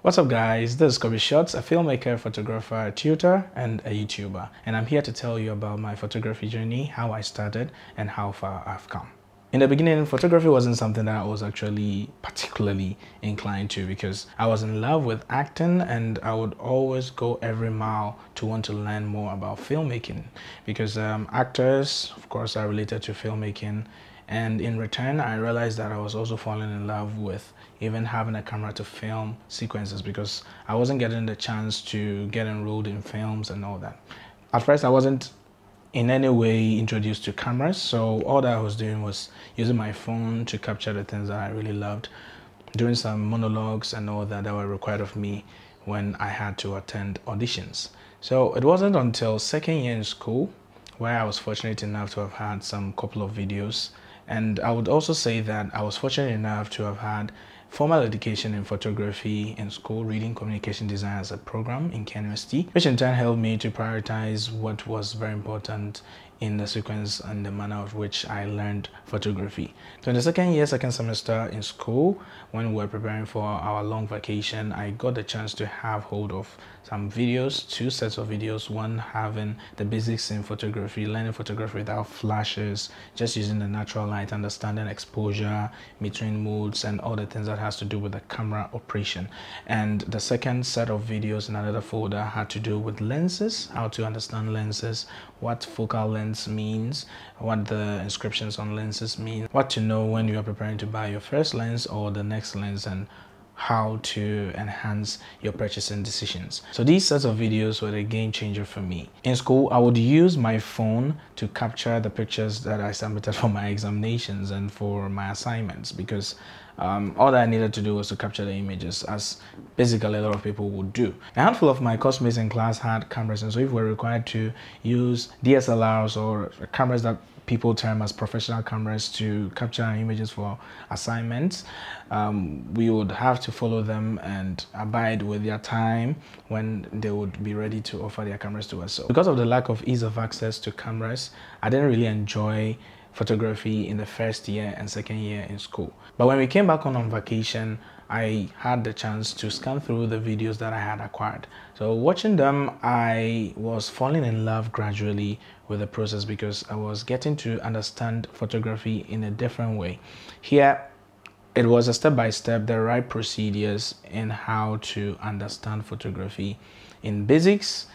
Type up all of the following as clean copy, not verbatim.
What's up guys, this is Kobe Shots, a filmmaker, photographer, tutor, and a YouTuber. And I'm here to tell you about my photography journey, how I started, and how far I've come. In the beginning, photography wasn't something that I was actually particularly inclined to because I was in love with acting and I would always go every mile to want to learn more about filmmaking because actors, of course, are related to filmmaking. And in return, I realized that I was also falling in love with even having a camera to film sequences because I wasn't getting the chance to get enrolled in films and all that. At first, I wasn't in any way introduced to cameras, so all that I was doing was using my phone to capture the things that I really loved, doing some monologues and all that were required of me when I had to attend auditions. So it wasn't until second year in school where I was fortunate enough to have had some couple of videos. And I would also say that I was fortunate enough to have had formal education in photography in school, reading communication design as a program in University, which in turn helped me to prioritize what was very important in the sequence and the manner of which I learned photography. So in the second semester in school, when we were preparing for our long vacation, I got the chance to have hold of some videos, two sets of videos, one having the basics in photography, learning photography without flashes, just using the natural light, understanding exposure, metering modes, and all the things that has to do with the camera operation. And the second set of videos in another folder had to do with lenses, how to understand lenses, what focal length means, what the inscriptions on lenses mean, what to know when you are preparing to buy your first lens or the next lens, and how to enhance your purchasing decisions. So these sets of videos were a game changer for me. In school, I would use my phone to capture the pictures that I submitted for my examinations and for my assignments because all that I needed to do was to capture the images, as basically a lot of people would do. A handful of my classmates in class had cameras, and so if we're required to use DSLRs or cameras that people term as professional cameras to capture images for assignments, we would have to follow them and abide with their time when they would be ready to offer their cameras to us. So because of the lack of ease of access to cameras, I didn't really enjoy photography in the first year and second year in school. But when we came back on vacation, I had the chance to scan through the videos that I had acquired. So watching them, I was falling in love gradually with the process because I was getting to understand photography in a different way. Here, it was a step-by-step, the right procedures in how to understand photography in basics,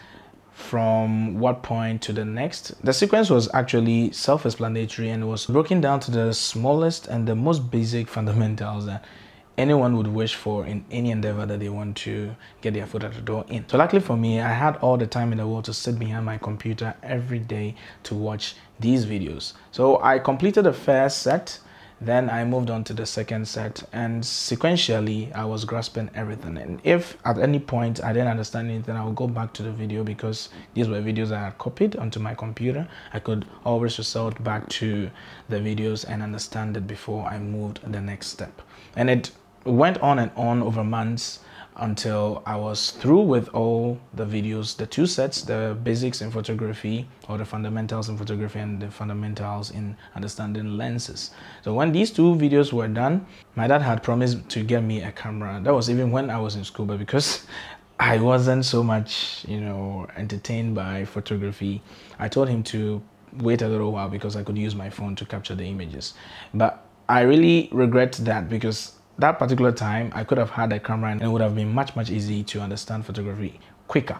from what point to the next. The sequence was actually self-explanatory and was broken down to the smallest and the most basic fundamentals that anyone would wish for in any endeavor that they want to get their foot at the door in. So luckily for me, I had all the time in the world to sit behind my computer every day to watch these videos. So I completed the first set, then I moved on to the second set, and sequentially I was grasping everything. And if at any point I didn't understand anything, I would go back to the video because these were videos I had copied onto my computer. I could always resort back to the videos and understand it before I moved the next step. And it went on and on over months until I was through with all the videos, the two sets, the basics in photography or the fundamentals in photography and the fundamentals in understanding lenses. So when these two videos were done, my dad had promised to get me a camera. That was even when I was in school, but because I wasn't so much, entertained by photography, I told him to wait a little while because I could use my phone to capture the images. But I really regret that because that particular time I could have had a camera and it would have been much easier to understand photography quicker.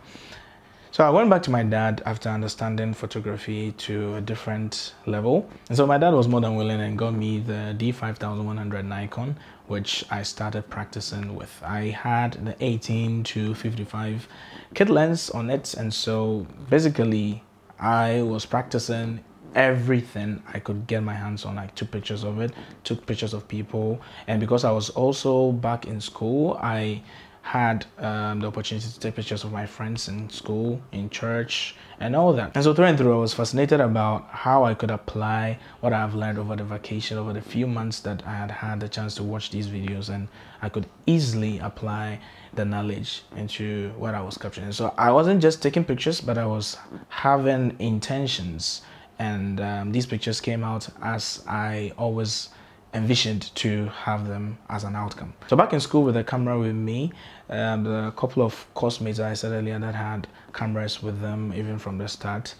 So I went back to my dad after understanding photography to a different level, and so my dad was more than willing and got me the D5100 Nikon, which I started practicing with. I had the 18 to 55 kit lens on it, and so basically I was practicing everything I could get my hands on. I took pictures of it, took pictures of people, and because I was also back in school, I had the opportunity to take pictures of my friends in school, in church, and all that. And so through and through, I was fascinated about how I could apply what I've learned over the vacation, over the few months that I had had the chance to watch these videos, and I could easily apply the knowledge into what I was capturing. So I wasn't just taking pictures, but I was having intentions. And these pictures came out as I always envisioned to have them as an outcome. So back in school with a camera with me, the couple of course mates I said earlier that had cameras with them even from the start,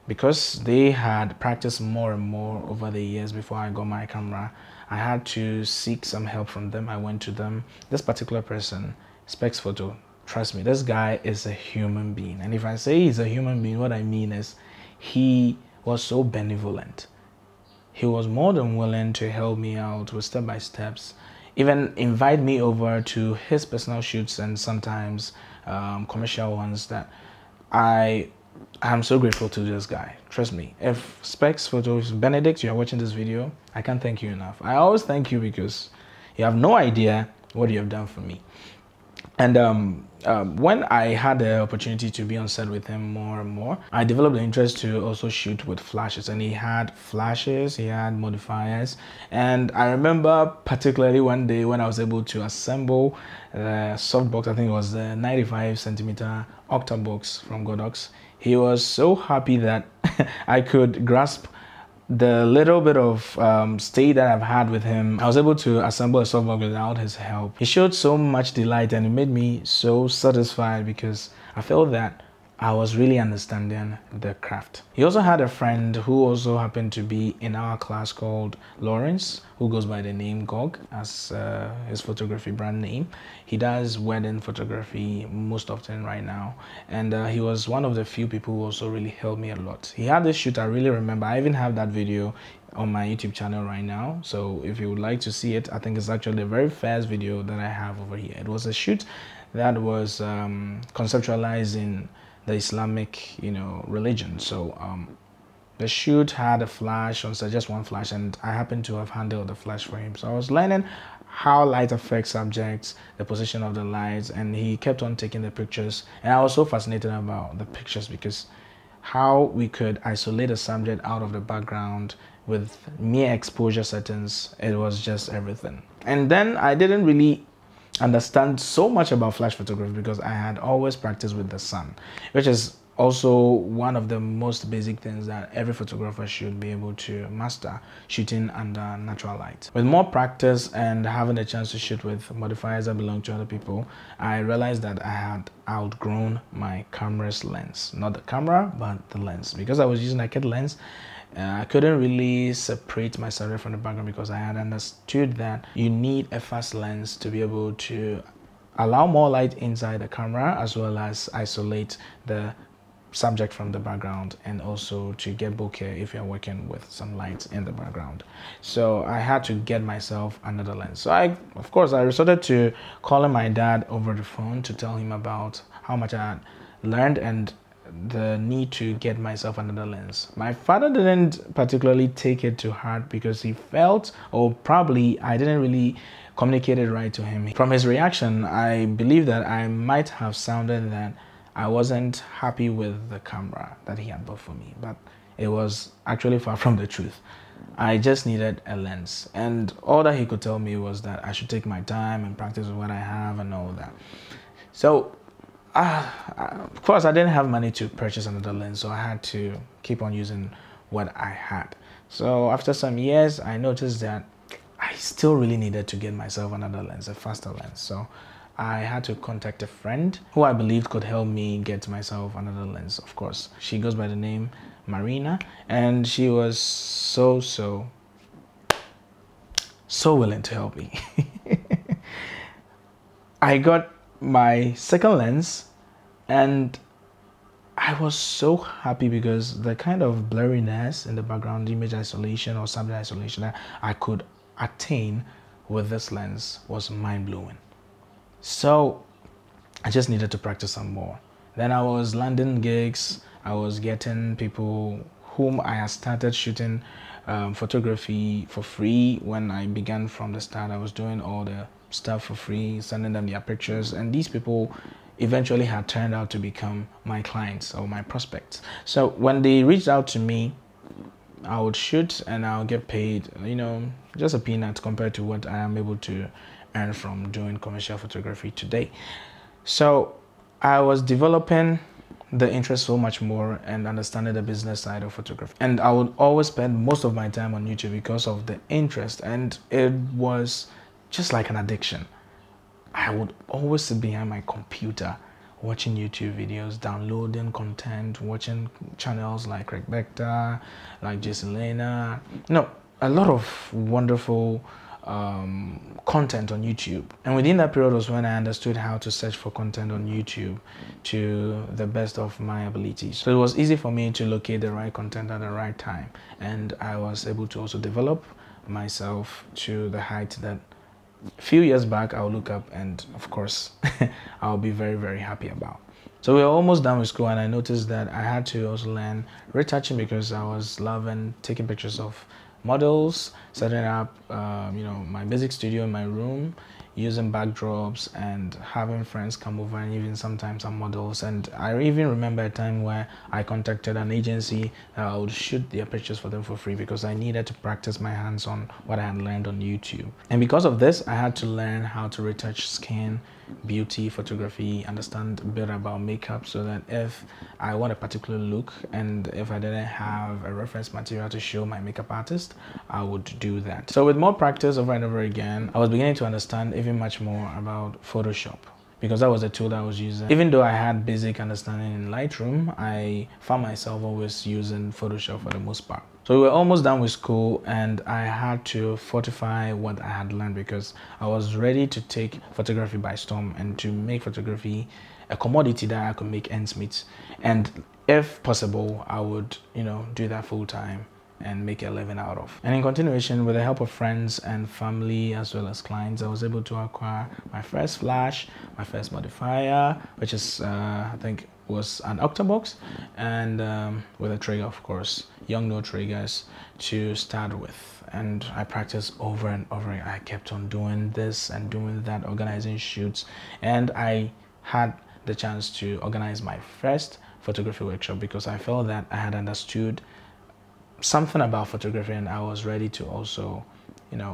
because they had practiced more and more over the years before I got my camera, I had to seek some help from them. I went to them. This particular person, Specs Photo, trust me, this guy is a human being. And if I say he's a human being, what I mean is he was so benevolent. He was more than willing to help me out with step-by-steps, even invite me over to his personal shoots and sometimes commercial ones. That I'm so grateful to this guy. Trust me. If Specs Photos, Benedict, you're watching this video, I can't thank you enough. I always thank you because you have no idea what you have done for me. And when I had the opportunity to be on set with him more and more, I developed an interest to also shoot with flashes. And he had flashes, he had modifiers. And I remember particularly one day when I was able to assemble the softbox, I think it was the 95 centimeter octabox from Godox. He was so happy that I could grasp the little bit of stay that I've had with him. I was able to assemble a softbox without his help. He showed so much delight and it made me so satisfied because I felt that I was really understanding the craft. He also had a friend who also happened to be in our class called Lawrence, who goes by the name Gog as his photography brand name. He does wedding photography most often right now, and he was one of the few people who also really helped me a lot. He had this shoot I really remember. I even have that video on my YouTube channel right now, so if you would like to see it, I think it's actually the very first video that I have over here. It was a shoot that was conceptualizing the Islamic, religion. So the shoot had a flash on, so just one flash, and I happened to have handled the flash for him. So I was learning how light affects subjects, the position of the lights, and he kept on taking the pictures. And I was so fascinated about the pictures because how we could isolate a subject out of the background with mere exposure settings, it was just everything. And then I didn't really understand so much about flash photography because I had always practiced with the sun, which is also one of the most basic things that every photographer should be able to master, shooting under natural light. With more practice and having a chance to shoot with modifiers that belong to other people, I realized that I had outgrown my camera's lens. Not the camera, but the lens. Because I was using a kit lens, I couldn't really separate my subject from the background because I had understood that you need a fast lens to be able to allow more light inside the camera as well as isolate the subject from the background, and also to get bokeh if you're working with some light in the background. So I had to get myself another lens. So of course I resorted to calling my dad over the phone to tell him about how much I had learned and the need to get myself another lens. My father didn't particularly take it to heart because he felt, or probably I didn't really communicate it right to him. From his reaction, I believe that I might have sounded that I wasn't happy with the camera that he had bought for me, but it was actually far from the truth. I just needed a lens, and all that he could tell me was that I should take my time and practice with what I have and all that. So of course I didn't have money to purchase another lens, so I had to keep on using what I had. So after some years I noticed that I still really needed to get myself another lens, a faster lens. So I had to contact a friend who I believed could help me get myself another lens. Of course, she goes by the name Marina, and she was so willing to help me. I got my second lens and I was so happy because the kind of blurriness in the background, image isolation or subject isolation that I could attain with this lens was mind-blowing. So I just needed to practice some more. Then I was landing gigs. I was getting people whom I had started shooting photography for free. When I began from the start, I was doing all the stuff for free, sending them their pictures, and these people eventually had turned out to become my clients or my prospects. So when they reached out to me, I would shoot and I'll get paid, just a peanut compared to what I am able to earn from doing commercial photography today. So I was developing the interest so much more and understanding the business side of photography. And I would always spend most of my time on YouTube because of the interest, and it was just like an addiction. I would always sit behind my computer watching YouTube videos, downloading content, watching channels like Rebecca, like Jesselena. No, a lot of wonderful content on YouTube. And within that period was when I understood how to search for content on YouTube to the best of my abilities. So it was easy for me to locate the right content at the right time. And I was able to also develop myself to the height that a few years back I'll look up and of course I'll be very, very happy about. So we were almost done with school, and I noticed that I had to also learn retouching because I was loving taking pictures of models, setting up my basic studio in my room, using backdrops and having friends come over, and even sometimes some models. And I even remember a time where I contacted an agency that I would shoot their pictures for them for free because I needed to practice my hands on what I had learned on YouTube. And because of this, I had to learn how to retouch skin, beauty, photography, understand a bit about makeup, so that if I want a particular look and if I didn't have a reference material to show my makeup artist, I would do that. So with more practice over and over again, I was beginning to understand even much more about Photoshop, because that was the tool that I was using. Even though I had basic understanding in Lightroom, I found myself always using Photoshop for the most part. So we were almost done with school, and I had to fortify what I had learned because I was ready to take photography by storm and to make photography a commodity that I could make ends meet. And if possible, I would, do that full time and make a living out of. And in continuation, with the help of friends and family as well as clients, I was able to acquire my first flash, my first modifier, which is I think was an octabox, and with a trigger, of course, young no triggers to start with. And I practiced over and over. I kept on doing this and doing that, organizing shoots, and I had the chance to organize my first photography workshop because I felt that I had understood something about photography, and I was ready to also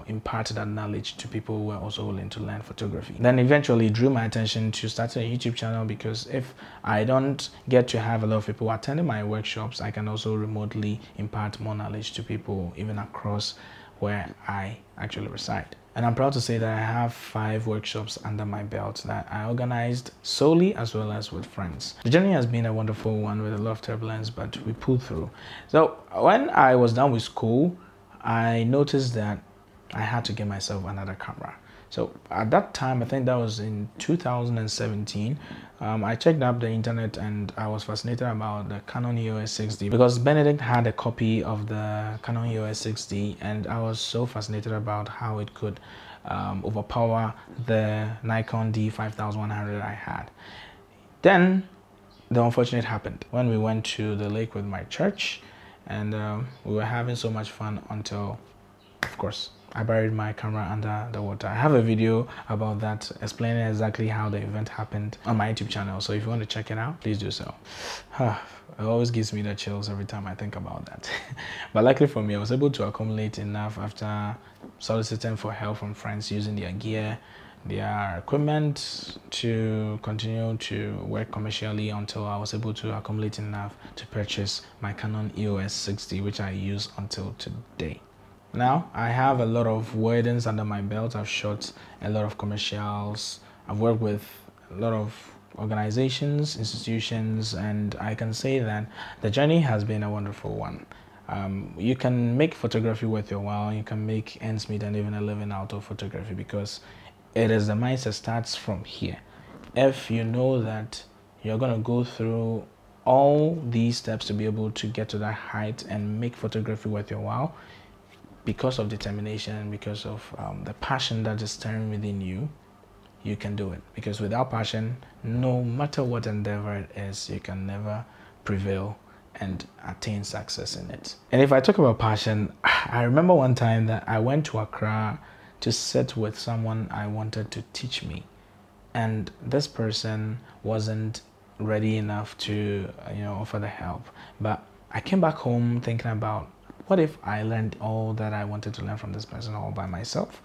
impart that knowledge to people who were also willing to learn photography. Then eventually it drew my attention to starting a YouTube channel, because if I don't get to have a lot of people attending my workshops, I can also remotely impart more knowledge to people even across where I actually reside. And I'm proud to say that I have 5 workshops under my belt that I organized solely as well as with friends. The journey has been a wonderful one with a lot of turbulence, but we pulled through. So when I was done with school, I noticed that I had to get myself another camera. So at that time, I think that was in 2017, I checked up the internet and I was fascinated about the Canon EOS 6D because Benedict had a copy of the Canon EOS 6D, and I was so fascinated about how it could overpower the Nikon D5100 I had. Then the unfortunate happened when we went to the lake with my church, and we were having so much fun until, of course, I buried my camera under the water. I have a video about that explaining exactly how the event happened on my YouTube channel. So if you want to check it out, please do so. It always gives me the chills every time I think about that. But luckily for me, I was able to accumulate enough after soliciting for help from friends using their gear, their equipment, to continue to work commercially until I was able to accumulate enough to purchase my Canon EOS 6D, which I use until today. Now I have a lot of weddings under my belt. I've shot a lot of commercials. I've worked with a lot of organizations, institutions, and I can say that the journey has been a wonderful one. You can make photography worth your while. You can make ends meet and even a living out of photography, because it is the mindset starts from here. If you know that you're going to go through all these steps to be able to get to that height and make photography worth your while, because of determination and because of the passion that is stirring within you, you can do it. Because without passion, no matter what endeavor it is, you can never prevail and attain success in it. And if I talk about passion, I remember one time that I went to Accra to sit with someone I wanted to teach me, and this person wasn't ready enough to offer the help. But I came back home thinking about, what if I learned all that I wanted to learn from this person all by myself?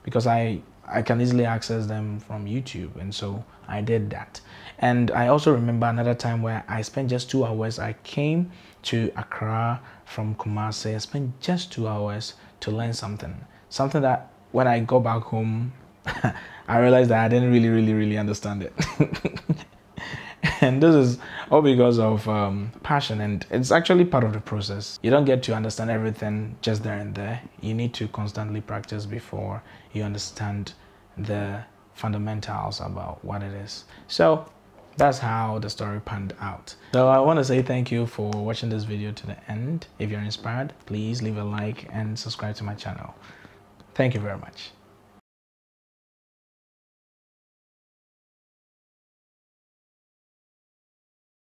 Because I can easily access them from YouTube, and so I did that. And I also remember another time where I spent just 2 hours. I came to Accra from Kumasi. I spent just 2 hours to learn something that when I go back home, I realized that I didn't really understand it. And this is all because of passion, and it's actually part of the process. You don't get to understand everything just there and there. You need to constantly practice before you understand the fundamentals about what it is. So that's how the story panned out. So I want to say thank you for watching this video to the end. If you're inspired, please leave a like and subscribe to my channel. Thank you very much.